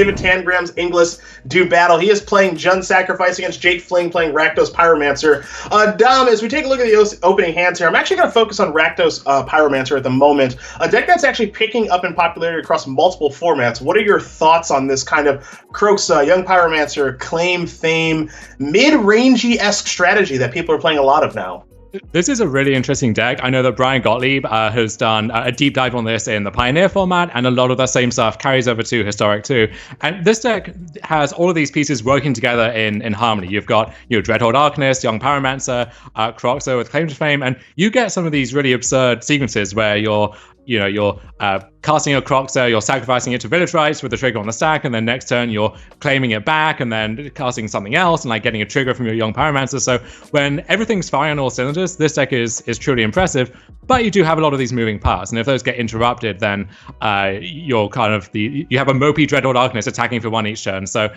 David Tangram's Inglis do battle. He is playing Jund Sacrifice against Jake Fling playing Rakdos Pyromancer. Dom, as we take a look at the opening hands here, I'm actually going to focus on Rakdos Pyromancer at the moment. A deck that's actually picking up in popularity across multiple formats. What are your thoughts on this kind of Kroxa, Young Pyromancer, Claim Fame, mid-rangey-esque strategy that people are playing a lot of now? This is a really interesting deck. I know that Brian Gottlieb has done a deep dive on this in the Pioneer format, and a lot of the same stuff carries over to Historic too. And this deck has all of these pieces working together in harmony. You've got Dreadhorde Arcanist, Young Pyromancer, Kroxa with Claim to Fame, and you get some of these really absurd sequences where you're casting a Kroxa, you're sacrificing it to Village Rites with the trigger on the stack, and then next turn you're claiming it back and then casting something else and like getting a trigger from your Young Pyromancer. So when everything's firing on all cylinders, this deck is truly impressive, but you do have a lot of these moving parts, and if those get interrupted, then you're kind of you have a mopey Dreadhorde Arcanist attacking for one each turn. So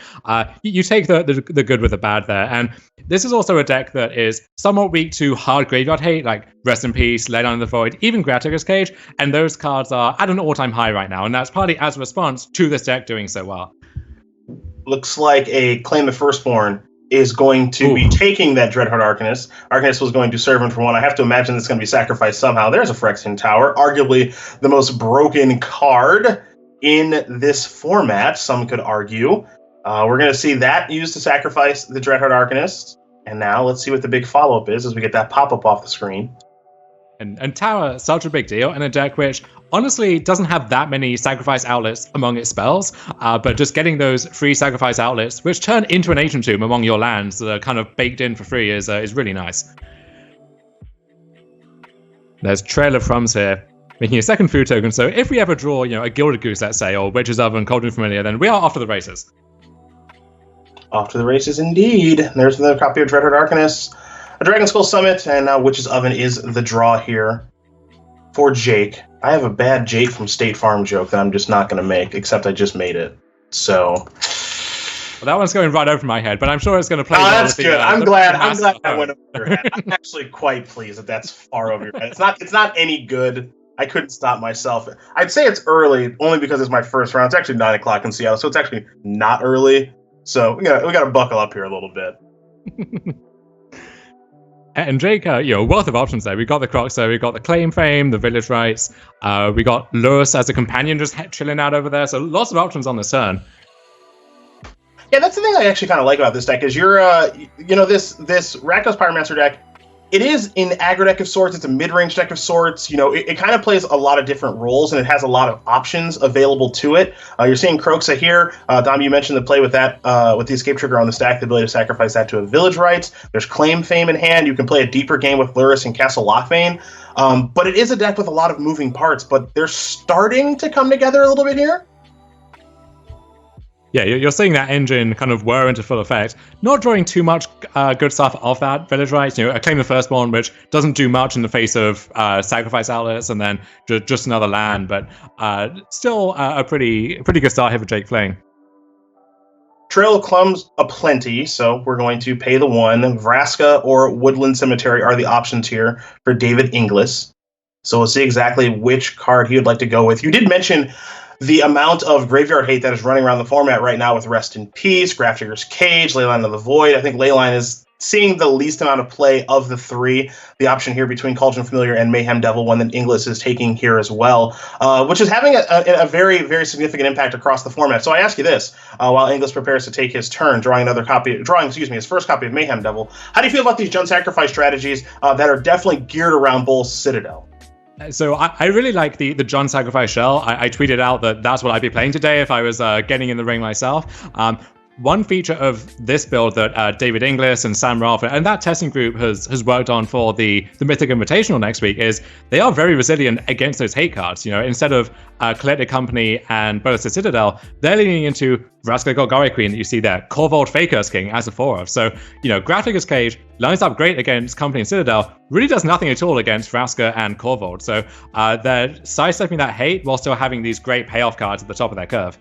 you take the good with the bad there. And this is also a deck that is somewhat weak to hard graveyard hate, like Rest in Peace, Leyline of the Void, even Graviticus Cage, and those cards are at an all-time high right now, and that's partly as a response to this deck doing so well. Looks like a Claim the Firstborn is going to be taking that Dreadhorde Arcanist. Arcanist was going to serve him for one. I have to imagine it's going to be sacrificed somehow. There's a Phyrexian Tower, arguably the most broken card in this format, some could argue. We're going to see that used to sacrifice the Dreadhorde Arcanist. And now let's see what the big follow-up is as we get that pop-up off the screen. And Tower, such a big deal, and a deck which honestly doesn't have that many sacrifice outlets among its spells, but just getting those free sacrifice outlets, which turn into an Ancient Tomb among your lands that are kind of baked in for free, is really nice. There's Trail of Crumbs here, making a second food token, so if we ever draw a Gilded Goose, let's say, or Witch's Oven, Cauldron Familiar, then we are off to the races. Off to the races indeed. There's another copy of Dreadhorde Arcanist. A Dragon Skull Summit, and now Witch's Oven is the draw here for Jake. I have a bad Jake from State Farm joke that I'm just not going to make, except I just made it. So... Well, that one's going right over my head, but I'm sure it's going to play. Oh, that's good. I'm glad that went over your head. I'm actually quite pleased that that's far over your head. It's not any good. I couldn't stop myself. I'd say it's early, only because it's my first round. It's actually 9 o'clock in Seattle, so it's actually not early. So we got to buckle up here a little bit. And Jake, wealth of options there. We got the Kroxa, we got the Claim Fame, the Village Rites, we got Lurrus as a companion just chilling out over there. So lots of options on this turn. Yeah, that's the thing I actually kind of like about this deck is you're, this Rakdos Pyromancer deck. It is an aggro deck of sorts. It's a mid-range deck of sorts. It kind of plays a lot of different roles, and it has a lot of options available to it. You're seeing Kroxa here. Dom, you mentioned the play with that, with the escape trigger on the stack, the ability to sacrifice that to a Village Rites. There's Claim Fame in hand. You can play a deeper game with Lurrus and Castle Lochbane. But it is a deck with a lot of moving parts, but they're starting to come together a little bit here. Yeah, you're seeing that engine kind of whir into full effect. Not drawing too much good stuff off that Village Rites. A Claim the Firstborn, which doesn't do much in the face of sacrifice outlets, and then just another land, but still a pretty good start here for Jake Fling. Trail of Crumbs aplenty, so we're going to pay the one. Vraska or Woodland Cemetery are the options here for David Inglis. So we'll see exactly which card he would like to go with. You did mention the amount of graveyard hate that is running around the format right now with Rest in Peace, Graviticus Cage, Leyline of the Void. I think Leyline is seeing the least amount of play of the three. The option here between Cauldron Familiar and Mayhem Devil, one that Inglis is taking here as well, which is having a very, very significant impact across the format. So I ask you this, while Inglis prepares to take his turn, drawing his first copy of Mayhem Devil, how do you feel about these Jund Sacrifice strategies that are definitely geared around Bull's Citadel? So I really like the Jund Sacrifice shell. I tweeted out that that's what I'd be playing today if I was getting in the ring myself. One feature of this build that David Inglis and Sam Rolfe and that testing group has worked on for the Mythic Invitational next week is they are very resilient against those hate cards. Instead of Collected Company and Bolus the Citadel, they're leaning into Vraska Golgari Queen that you see there, Korvold Faker's King as a 4-of. So, Graviticus Cage lines up great against Company and Citadel, really does nothing at all against Vraska and Korvold. So they're sidestepping that hate while still having these great payoff cards at the top of their curve.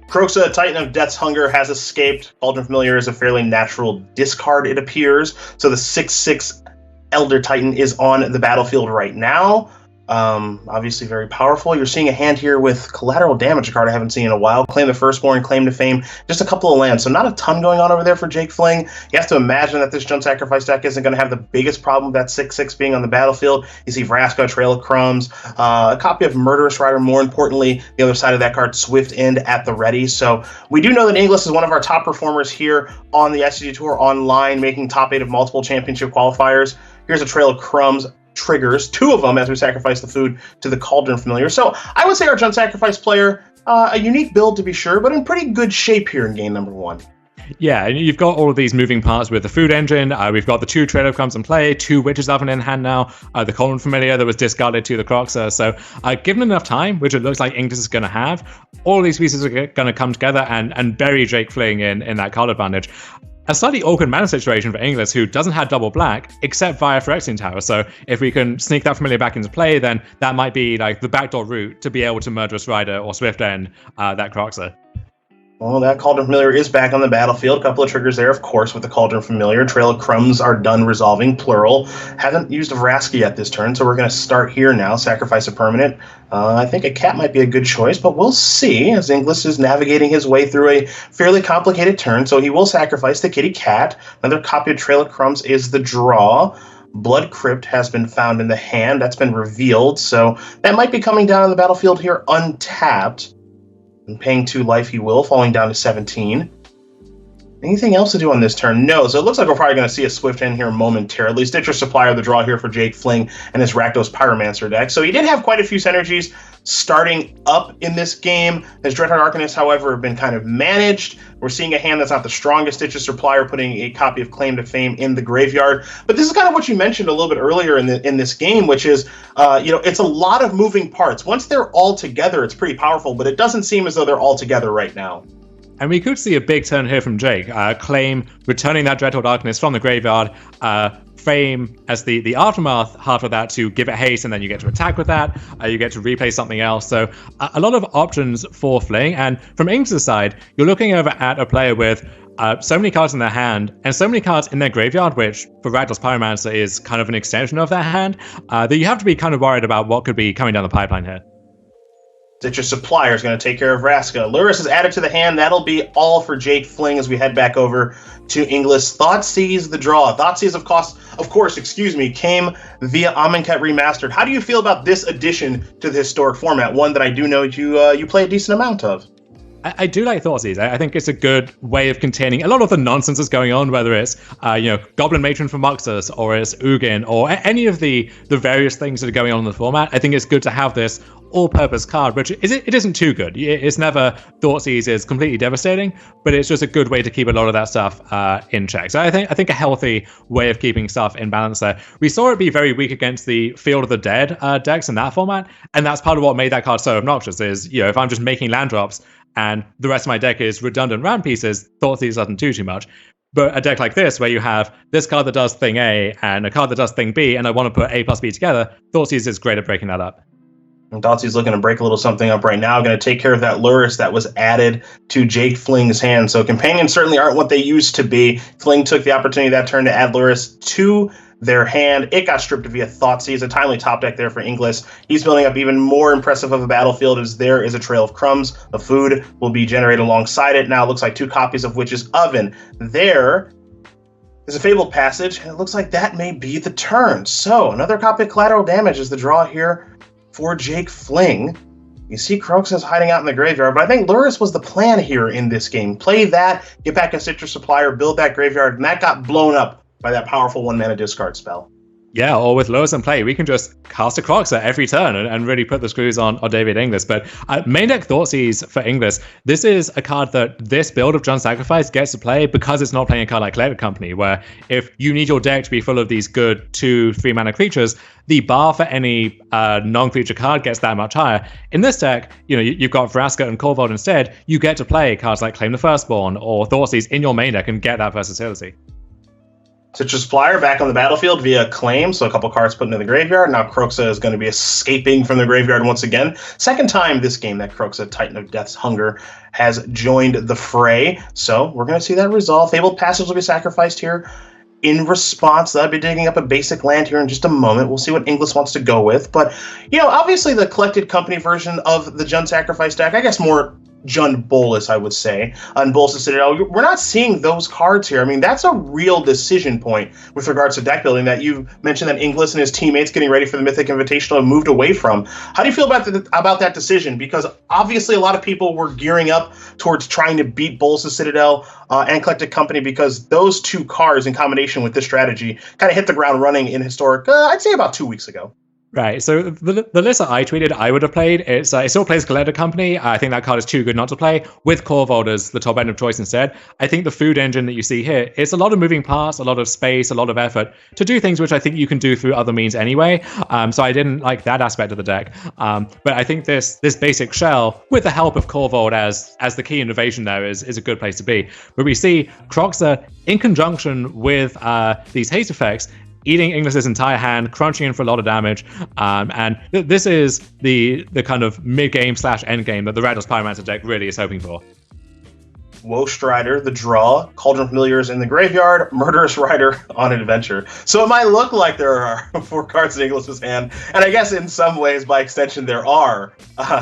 Kroxa, Titan of Death's Hunger, has escaped. Cauldron Familiar is a fairly natural discard, it appears. So the 6/6 Elder Titan is on the battlefield right now. Obviously very powerful. You're seeing a hand here with collateral damage, a card I haven't seen in a while. Claim the Firstborn, Claim to Fame, just a couple of lands. So not a ton going on over there for Jake Fling. You have to imagine that this Junk Sacrifice deck isn't going to have the biggest problem with that 6/6 being on the battlefield. You see Vraska, Trail of Crumbs, a copy of Murderous Rider, more importantly, the other side of that card, Swift End at the ready. So we do know that Inglis is one of our top performers here on the SCG Tour online, making top 8 of multiple championship qualifiers. Here's a Trail of Crumbs, triggers, 2 of them as we sacrifice the food to the Cauldron Familiar. So I would say our Junk Sacrifice player, a unique build to be sure, but in pretty good shape here in game number 1. Yeah, and you've got all of these moving parts with the food engine. We've got the 2 Trail of Crumbs in play, 2 Witch's Oven in hand now, the Cauldron Familiar that was discarded to the Croxer. So given enough time, which it looks like Inglis is going to have, all of these pieces are going to come together and bury Jake Fling in that card advantage. A slightly awkward mana situation for Inglis, who doesn't have double black, except via Phyrexian Tower. So if we can sneak that Familiar back into play, then that might be like the backdoor route to be able to Murderous Rider or Swift End that Croxer. Well, that Cauldron Familiar is back on the battlefield. A couple of triggers there, of course, with the Cauldron Familiar. Trail of Crumbs are done resolving, plural. Haven't used a Vraska yet this turn, so we're going to start here now. Sacrifice a permanent. I think a cat might be a good choice, but we'll see as Inglis is navigating his way through a fairly complicated turn, so he will sacrifice the kitty cat. Another copy of Trail of Crumbs is the draw. Blood Crypt has been found in the hand. That's been revealed, so that might be coming down on the battlefield here untapped. And paying 2 life he will, falling down to 17. Anything else to do on this turn? No, so it looks like we're probably going to see a Swift End here momentarily. Stitcher Supplier, the draw here for Jake Fling and his Rakdos Pyromancer deck. So he did have quite a few synergies starting up in this game. His Dreadheart Arcanist, however, have been kind of managed. We're seeing a hand that's not the strongest. Stitcher Supplier putting a copy of Claim to Fame in the graveyard. But this is kind of what you mentioned a little bit earlier in this game, which is, it's a lot of moving parts. Once they're all together, it's pretty powerful, but it doesn't seem as though they're all together right now. And we could see a big turn here from Jake. Claim, returning that Dreadhorde Arcanist from the graveyard, Fame as the aftermath half of that to give it haste, and then you get to attack with that. You get to replay something else. So a lot of options for Fling. And from Inglis' side, you're looking over at a player with so many cards in their hand and so many cards in their graveyard, which for Rakdos Pyromancer is kind of an extension of their hand, that you have to be kind of worried about what could be coming down the pipeline here. Stitcher Supplier is going to take care of Vraska. Lurrus is added to the hand. That'll be all for Jake Fling as we head back over to Inglis. Thoughtseize the draw. Thoughtseize, of course, came via Amonkhet Remastered. How do you feel about this addition to the historic format? One that I do know you play a decent amount of. I do like Thoughtseize. I think it's a good way of containing a lot of the nonsense that's going on, whether it's Goblin Matron from Moxus or it's Ugin or any of the various things that are going on in the format. I think it's good to have this all-purpose card, which it isn't too good. It's never Thoughtseize is completely devastating, but it's just a good way to keep a lot of that stuff in check. So I think a healthy way of keeping stuff in balance there. We saw it be very weak against the Field of the Dead decks in that format, and that's part of what made that card so obnoxious. Is if I'm just making land drops and the rest of my deck is redundant round pieces, Thoughtseize doesn't do too much. But a deck like this, where you have this card that does thing A and a card that does thing B, and I want to put A plus B together, Thoughtseize is great at breaking that up. And Thoughtseize looking to break a little something up right now. Going to take care of that Lurrus that was added to Jake Fling's hand. So companions certainly aren't what they used to be. Fling took the opportunity that turn to add Lurrus to their hand. It got stripped via Thoughtseize. A timely top deck there for Inglis. He's building up even more impressive of a battlefield as there is a Trail of Crumbs. The food will be generated alongside it. Now it looks like 2 copies of Witch's Oven. There is a Fabled Passage, and it looks like that may be the turn. So another copy of Collateral Damage is the draw here for Jake Fling. You see Croxus hiding out in the graveyard, but I think Lurrus was the plan here in this game. Play that, get back a Stitcher Supplier, build that graveyard, and that got blown up by that powerful 1-mana discard spell. Yeah, or with Lurrus in play, we can just cast a Croxer every turn and really put the screws on David Inglis. But main deck Thoughtseize for Inglis, this is a card that this build of Junk Sacrifice gets to play because it's not playing a card like Collected Company, where if you need your deck to be full of these good 2-3 mana creatures, the bar for any non-creature card gets that much higher. In this deck, you've got Vraska and Korvold instead. You get to play cards like Claim the Firstborn or Thoughtseize in your main deck and get that versatility. Stitcher Supplier back on the battlefield via Claim, so a couple cards put into the graveyard. Now Croxa is going to be escaping from the graveyard once again. Second time this game that Croxa, Titan of Death's Hunger, has joined the fray. So we're going to see that resolve. Fabled Passage will be sacrificed here. in response, I'll be digging up a basic land here in just a moment. We'll see what Inglis wants to go with. But, obviously the collected company version of the Jund Sacrifice deck, I guess more Jund Bolus, I would say, on Bolus Citadel, we're not seeing those cards here. I mean, that's a real decision point with regards to deck building that you mentioned that Inglis and his teammates getting ready for the Mythic Invitational have moved away from. How do you feel about that decision? Because obviously a lot of people were gearing up towards trying to beat Bolus Citadel and Collected Company because those two cards in combination with this strategy kind of hit the ground running in Historic, I'd say about 2 weeks ago. Right, so the list that I tweeted I would have played, it still plays Collector Company. I think that card is too good not to play, with Corvold as the top end of choice instead. I think the food engine that you see here, it's a lot of moving parts, a lot of space, a lot of effort to do things which I think you can do through other means anyway. So I didn't like that aspect of the deck. But I think this basic shell, with the help of Corvold as the key innovation there, is a good place to be. But we see Croxer in conjunction with these haste effects, eating Inglis's entire hand, crunching in for a lot of damage, and this is the kind of mid-game / end game that the Rakdos Pyromancer deck really is hoping for. Woest Rider, the draw, Cauldron Familiars in the graveyard, Murderous Rider on an adventure. So it might look like there are 4 cards in Inglis's hand, and I guess in some ways, by extension, there are.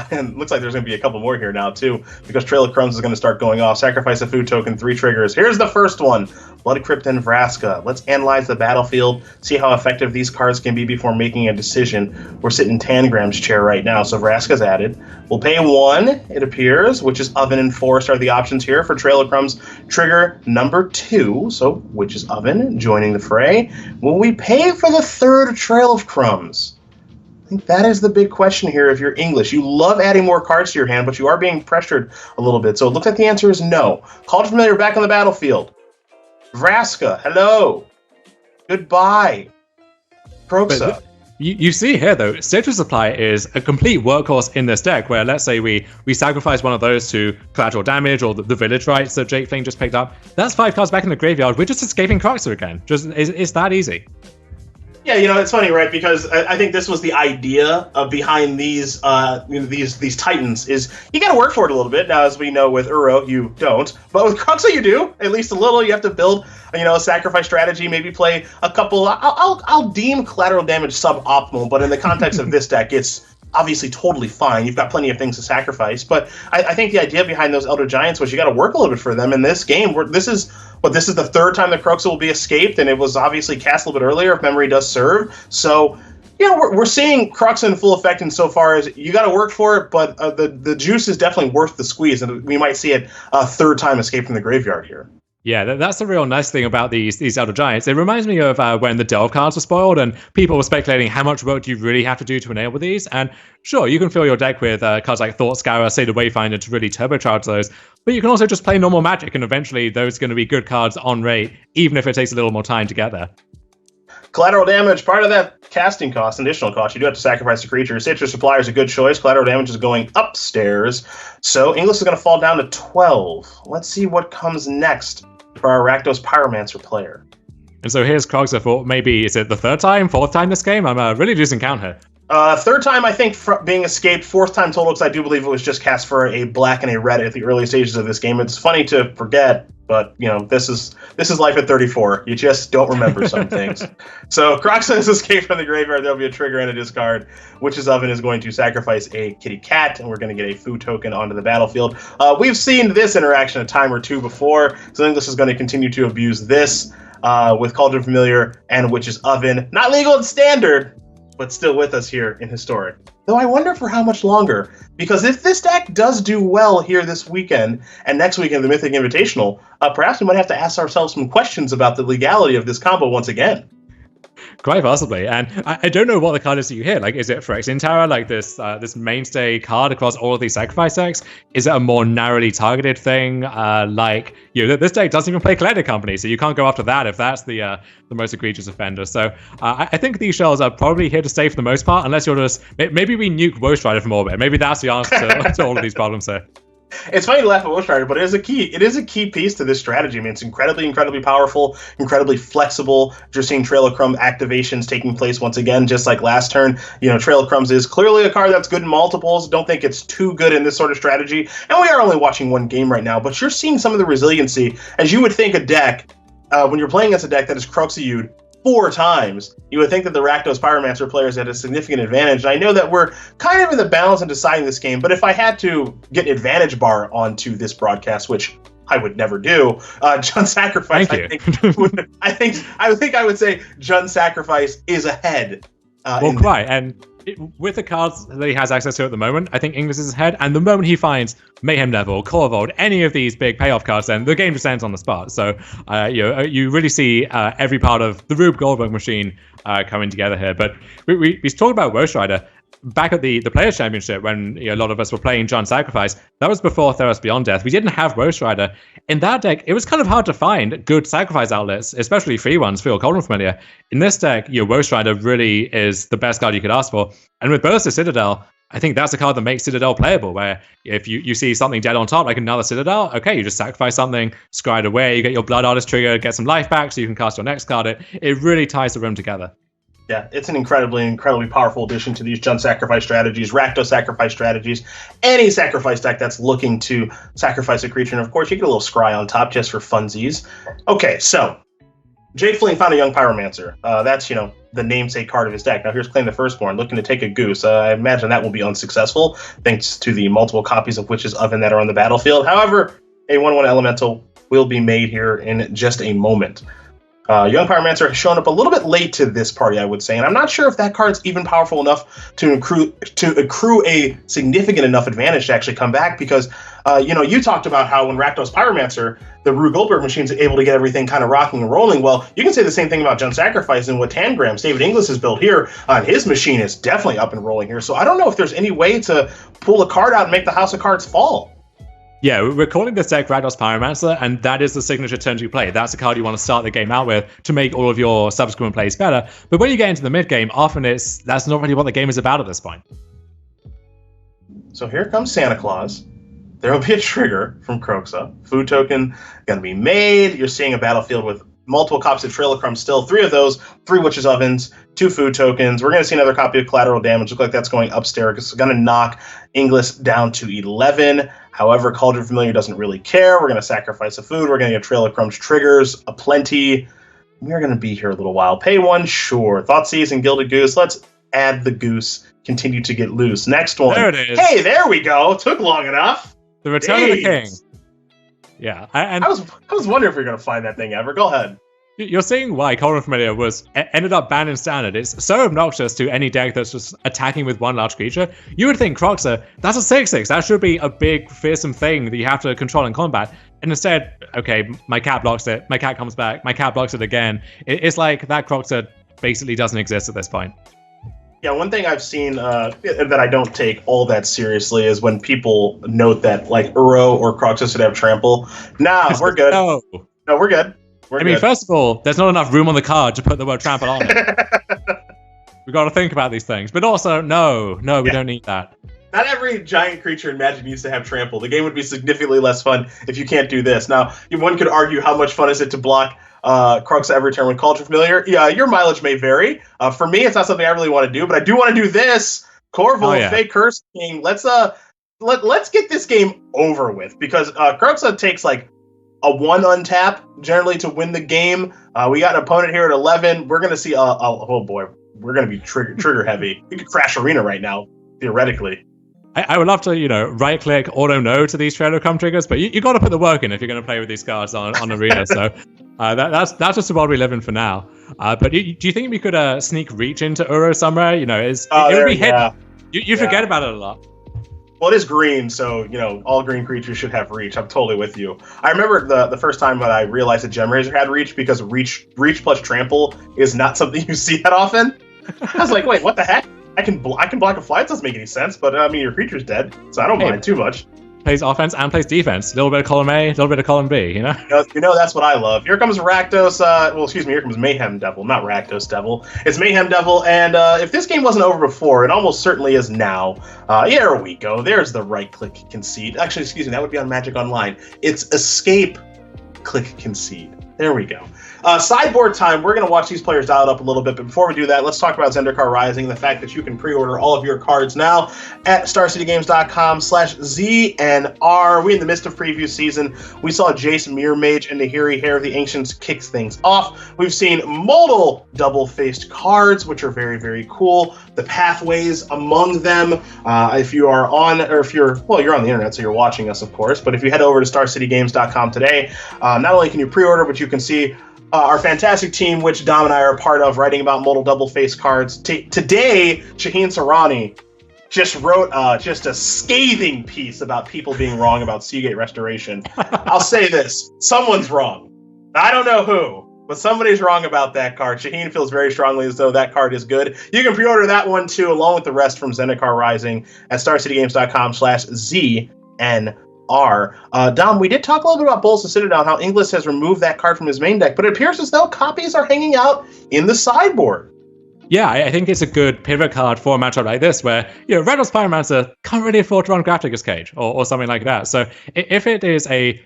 And it looks like there's going to be a couple more here now, too, because Trail of Crumbs is going to start going off. Sacrifice a food token, 3 triggers. Here's the first one. Blood Crypt and Vraska. Let's analyze the battlefield, see how effective these cards can be before making a decision. We're sitting in Tangram's chair right now, so Vraska's added. We'll pay 1, it appears, which is Oven and Forest are the options here for Trail of Crumbs. Trigger number 2, so which is Oven joining the fray. Will we pay for the 3rd Trail of Crumbs? I think that is the big question here if you're English. You love adding more cards to your hand, but you are being pressured a little bit. So it looks like the answer is no. Cauldron Familiar back on the battlefield. Vraska, hello. Goodbye. Croxa. You see here, though, Citrus Supply is a complete workhorse in this deck, where let's say we sacrifice one of those to collateral damage or the village rights that Jake Fling just picked up. That's 5 cards back in the graveyard. We're just escaping Croxa again. It's that easy. Yeah, it's funny, right? Because I think this was the idea of behind these these Titans is you got to work for it a little bit. Now, as we know with Uro, you don't, but with Croxa, you do at least a little. You have to build, a sacrifice strategy. Maybe play a couple. I'll deem collateral damage suboptimal, but in the context of this deck, it's obviously totally fine. You've got plenty of things to sacrifice, but I think the idea behind those Elder Giants was you got to work a little bit for them in this game. This is the 3rd time the Croxa will be escaped, and it was obviously cast a little bit earlier if memory does serve. So, we're seeing Croxa in full effect insofar as you got to work for it, but the juice is definitely worth the squeeze, and we might see it a 3rd time escape from the graveyard here. Yeah, that's the real nice thing about these Elder Giants. It reminds me of when the Delve cards were spoiled and people were speculating how much work do you really have to do to enable these. And sure, you can fill your deck with cards like Thought Scourer, Say the Wayfinder to really turbocharge those. But you can also just play normal Magic and eventually those are going to be good cards on rate, even if it takes a little more time to get there. Collateral damage, part of that casting cost, additional cost, you do have to sacrifice a creature. Citrus Supply is a good choice. Collateral damage is going upstairs. So Inglis is going to fall down to 12. Let's see what comes next for our Rakdos Pyromancer player. And so here's Croxa for maybe, is it the 3rd time, 4th time this game? I'm really losing count here. 3rd time, I think, being escaped. 4th time total, because I do believe it was just cast for a black and a red at the early stages of this game. It's funny to forget, but this is life at 34. You just don't remember some things. So Croxa is escaped from the graveyard. There'll be a trigger and a discard. Witch's Oven is going to sacrifice a kitty cat, and we're going to get a food token onto the battlefield. We've seen this interaction a time or two before, so Inglis is going to continue to abuse this with Cauldron Familiar and Witch's Oven. Not legal in Standard, but still with us here in Historic. Though I wonder for how much longer, because if this deck does do well here this weekend and next weekend the Mythic Invitational, perhaps we might have to ask ourselves some questions about the legality of this combo once again. Quite possibly, and I don't know what the card is that you hit. Like, is it Phyrexian Tower, like this mainstay card across all of these sacrifice decks? Is it a more narrowly targeted thing? This deck doesn't even play Collected Company, so you can't go after that if that's the most egregious offender. So I think these shells are probably here to stay for the most part, unless you're just maybe we nuke Woest Rider from orbit. Maybe that's the answer to all of these problems here. It's funny to laugh at Woest Rider, but it is a key piece to this strategy. I mean, it's incredibly powerful, incredibly flexible. You're seeing Trail of Crumbs activations taking place once again, just like last turn. Trail of Crumbs is clearly a card that's good in multiples. Don't think it's too good in this sort of strategy. And we are only watching one game right now, but you're seeing some of the resiliency, as you would think a deck when you're playing against a deck that is Cruxeu'd 4 times, you would think that the Rakdos Pyromancer players had a significant advantage. And I know that we're kind of in the balance in deciding this game, but if I had to get an advantage bar onto this broadcast, which I would never do, Jund Sacrifice, I would say Jund Sacrifice is ahead. Quite. And with the cards that he has access to at the moment, I think Inglis is ahead. And the moment he finds Mayhem Devil, Corvold, any of these big payoff cards, then the game just ends on the spot. So you really see every part of the Rube Goldberg machine coming together here. But we talked about Ghost Rider. Back at the Players' Championship, when a lot of us were playing Jund Sacrifice, that was before Theros Beyond Death. We didn't have Ghost Rider. In that deck, it was kind of hard to find good sacrifice outlets, especially free ones for your Cauldron Familiar. In this deck, your Ghost Rider really is the best card you could ask for. And with Burst of Citadel, I think that's a card that makes Citadel playable, where if you see something dead on top, like another Citadel, okay, you just sacrifice something, scry it away, you get your Blood Artist trigger, get some life back so you can cast your next card. It really ties the room together. Yeah, it's an incredibly powerful addition to these Jund Sacrifice strategies, Rakdos Sacrifice strategies, any sacrifice deck that's looking to sacrifice a creature. And of course, you get a little scry on top just for funsies. Okay, so Jay Fling found a young Pyromancer. That's, the namesake card of his deck. Now here's Claim the Firstborn, looking to take a Goose. I imagine that will be unsuccessful, thanks to the multiple copies of Witch's Oven that are on the battlefield. However, a 1/1 Elemental will be made here in just a moment. Young Pyromancer has shown up a little bit late to this party, I would say, and I'm not sure if that card's even powerful enough to accrue a significant enough advantage to actually come back, because, you talked about how when Rakdos Pyromancer, the Rue Goldberg machine's able to get everything kind of rocking and rolling. Well, you can say the same thing about Jund Sacrifice and what Tangrams, David Inglis, has built here. His machine is definitely up and rolling here, so I don't know if there's any way to pull a card out and make the House of Cards fall. Yeah, we're calling this deck Rakdos Pyromancer, and that is the signature turn you play. That's the card you want to start the game out with to make all of your subsequent plays better. But when you get into the mid-game, often that's not really what the game is about at this point. So here comes Santa Claus. There will be a trigger from Kroxa. Food token going to be made. You're seeing a battlefield with multiple copies of Trail of Crumbs still. 3 of those, 3 Witch's Ovens, 2 food tokens. We're going to see another copy of Collateral Damage. Look like that's going upstairs. It's going to knock Inglis down to 11. However, Cauldron Familiar doesn't really care. We're going to sacrifice a food. We're going to get Trail of Crumbs triggers, a plenty. We're going to be here a little while. Pay 1, sure. Thoughtseize and Gilded Goose. Let's add the goose. Continue to get loose. Next one. There it is. Hey, there we go. Took long enough. The Return of the King. Yeah. I was wondering if we were going to find that thing ever. Go ahead. You're seeing why Cauldron Familiar ended up banned in Standard. It's so obnoxious to any deck that's just attacking with one large creature. You would think Kroxa, that's a 6/6. That should be a big, fearsome thing that you have to control in combat. And instead, okay, my cat blocks it, my cat comes back, my cat blocks it again. It's like that Kroxa basically doesn't exist at this point. Yeah, one thing I've seen that I don't take all that seriously is when people note that, like, Uro or Kroxa should have trample. Nah, we're good. No, we're good. I mean, first of all, there's not enough room on the card to put the word trample on it. We've got to think about these things. But also, no, we don't need that. Not every giant creature in Magic needs to have trample. The game would be significantly less fun if you can't do this. Now, one could argue how much fun is it to block Kroxa every turn with Cauldron Familiar. Yeah, your mileage may vary. For me, it's not something I really want to do, but I do want to do this. Corvold, Fake Curse King. Let's get this game over with, because Kroxa takes like a 1 untap generally to win the game. We got an opponent here at 11. We're going to see oh boy, we're going to be trigger heavy. We could crash Arena right now, theoretically. I would love to, right click auto no to these Trail of Crumb triggers, but you got to put the work in if you're going to play with these cards on Arena. So that's just the world we live in for now. But do you think we could sneak reach into Uro somewhere? It would be hit. Yeah. You forget about it a lot. Well, it is green, so, all green creatures should have reach. I'm totally with you. I remember the first time that I realized that Gemrazor had reach, because reach plus trample is not something you see that often. I was like, wait, what the heck? I can block a fly. It doesn't make any sense, but I mean, your creature's dead, so I don't mind too much. Plays offense and plays defense. A little bit of column A, a little bit of column B, That's what I love. Here comes Rakdos, here comes Mayhem Devil, not Rakdos Devil. It's Mayhem Devil, and if this game wasn't over before, it almost certainly is now. Here we go. There's the right-click concede. Actually, that would be on Magic Online. It's escape, click concede. There we go. Sideboard time. We're going to watch these players dial it up a little bit, but before we do that, let's talk about Zendikar Rising, the fact that you can pre-order all of your cards now at starcitygames.com/ZNR. We in the midst of preview season. We saw Jace Mirror Mage and Nahiri Hair of the Ancients kicks things off. We've seen modal double-faced cards, which are very, very cool. The pathways among them, if you are on, or if you're on the internet, so you're watching us, of course, but if you head over to starcitygames.com today, not only can you pre-order, but you can see our fantastic team, which Dom and I are a part of, writing about modal double-faced cards. Today, Shaheen Sarani just wrote just a scathing piece about people being wrong about Seagate Restoration. I'll say this. Someone's wrong. I don't know who, but somebody's wrong about that card. Shaheen feels very strongly as though that card is good. You can pre-order that one, too, along with the rest from Zendikar Rising at starcitygames.com/ZNR. Dom, we did talk a little bit about Bowls of Citadel, how Inglis has removed that card from his main deck, but it appears as though copies are hanging out in the sideboard. Yeah, I think it's a good pivot card for a matchup like this, where Rattle's Pyromancer can't really afford to run Grafdigger's Cage or something like that. So if it is a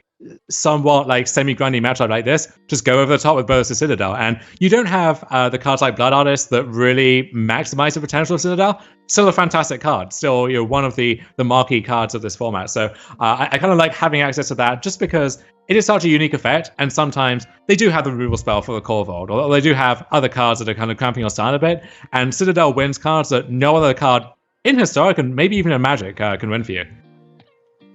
somewhat like semi-grindy matchup like this, just go over the top with Bowls of Citadel. And you don't have the cards like Blood Artist that really maximize the potential of Citadel. Still a fantastic card. Still, one of the marquee cards of this format. So I kind of like having access to that just because it is such a unique effect, and sometimes they do have the removal spell for the Core Vault, or they do have other cards that are kind of cramping your style a bit, and Citadel wins cards that no other card in Historic and maybe even in Magic can win for you.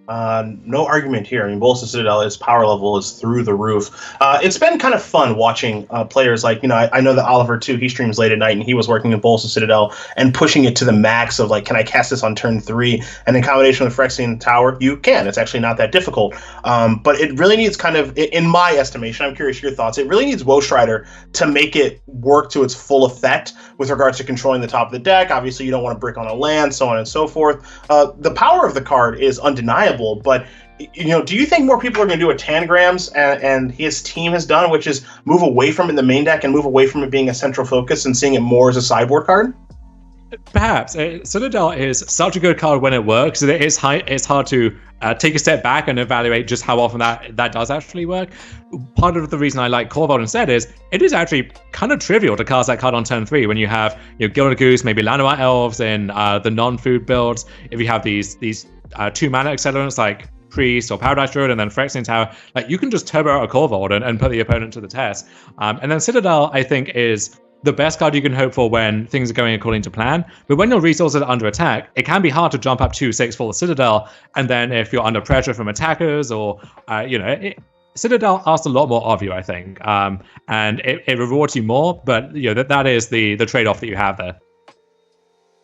No argument here. I mean, Bowls of Citadel, his power level is through the roof. It's been kind of fun watching players like, I know that Oliver, too, he streams late at night, and he was working with Bowls of Citadel and pushing it to the max of, like, can I cast this on turn 3? And in combination with Phyrexian Tower, you can. It's actually not that difficult. But it really needs kind of, in my estimation, I'm curious your thoughts, it really needs Woe Strider to make it work to its full effect with regards to controlling the top of the deck. Obviously, you don't want to brick on a land, so on and so forth. The power of the card is undeniable. But do you think more people are going to do what Tangrams and his team has done, which is move away from it in the main deck and move away from it being a central focus and seeing it more as a sideboard card? Perhaps. Citadel is such a good card when it works that it's hard to take a step back and evaluate just how often that does actually work. Part of the reason I like Core Vault instead is it is actually kind of trivial to cast that card on turn 3 when you have Gilded Goose, maybe Llanowar Elves in the non-food builds. If you have these 2-mana accelerants like Priest or Paradise Druid and then Phyrexian Tower, like you can just turbo out a Core Vault and put the opponent to the test. And then Citadel, I think, is the best card you can hope for when things are going according to plan. But when your resources are under attack, it can be hard to jump up 2/6 for the Citadel. And then if you're under pressure from attackers or, Citadel asks a lot more of you, I think. And it rewards you more, but that is the trade-off that you have there.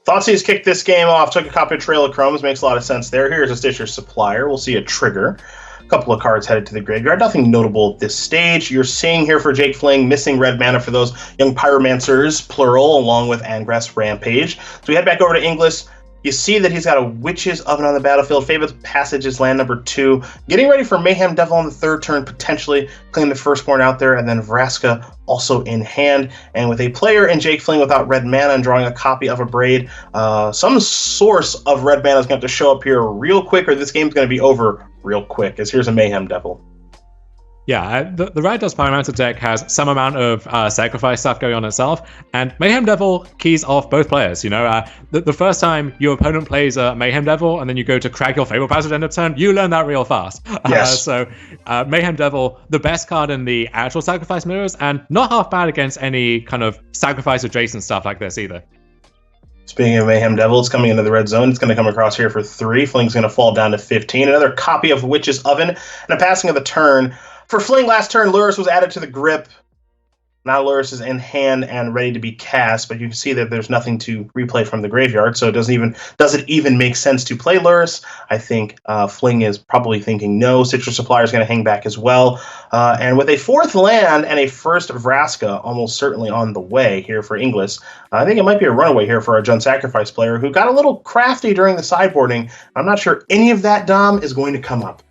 Thoughtseize kicked this game off, took a copy of Trail of Chromes, makes a lot of sense there. Here's a Stitcher Supplier. We'll see a trigger. A couple of cards headed to the graveyard. Nothing notable at this stage. You're seeing here for Jake Fling, missing red mana for those young Pyromancers, plural, along with Angrass Rampage. So we head back over to Inglis. You see that he's got a Witch's Oven on the battlefield. Fabled Passage is land number 2. Getting ready for Mayhem Devil on the 3rd turn, potentially clean the firstborn out there, and then Vraska also in hand. And with a player in Jake Fling without red mana and drawing a copy of a Braid, some source of red mana is going to have to show up here real quick, or this game's going to be over real quick, as here's a Mayhem Devil. Yeah, the Rakdos Pyromancer deck has some amount of sacrifice stuff going on itself, and Mayhem Devil keys off both players. The first time your opponent plays a Mayhem Devil and then you go to crack your Fabled Passage end of turn, you learn that real fast. Yes. So Mayhem Devil, the best card in the actual sacrifice mirrors, and not half bad against any kind of sacrifice adjacent stuff like this either. Speaking of Mayhem Devil, it's coming into the red zone. It's going to come across here for 3. Fling's going to fall down to 15. Another copy of Witch's Oven and a passing of the turn. For Fling, last turn, Lurrus was added to the grip. Now Lurrus is in hand and ready to be cast, but you can see that there's nothing to replay from the graveyard, so it doesn't even make sense to play Lurrus. I think Fling is probably thinking no. Citrus Supplier is going to hang back as well. And with a 4th land and a first Vraska almost certainly on the way here for Inglis, I think it might be a runaway here for our Jund Sacrifice player who got a little crafty during the sideboarding. I'm not sure any of that, Dom, is going to come up.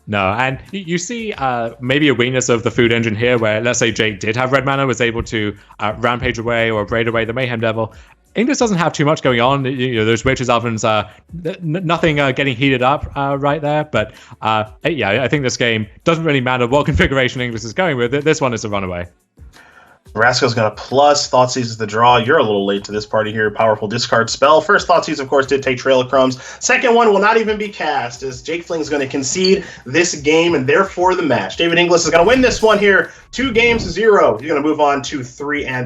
No, and you see maybe a weakness of the food engine here where, let's say Jake did have red mana, was able to Rampage away or Braid away the Mayhem Devil. Inglis doesn't have too much going on. There's witches ovens, nothing getting heated up right there. But yeah, I think this game doesn't really matter what configuration Inglis is going with. This one is a runaway. Vraska's going to plus. Thoughtseize is the draw. You're a little late to this party here. Powerful discard spell. First Thoughtseize, of course, did take Trail of Crumbs. Second one will not even be cast, as Jake Fling's going to concede this game and therefore the match. David Inglis is going to win this one here. 2-0. He's going to move on to 3 and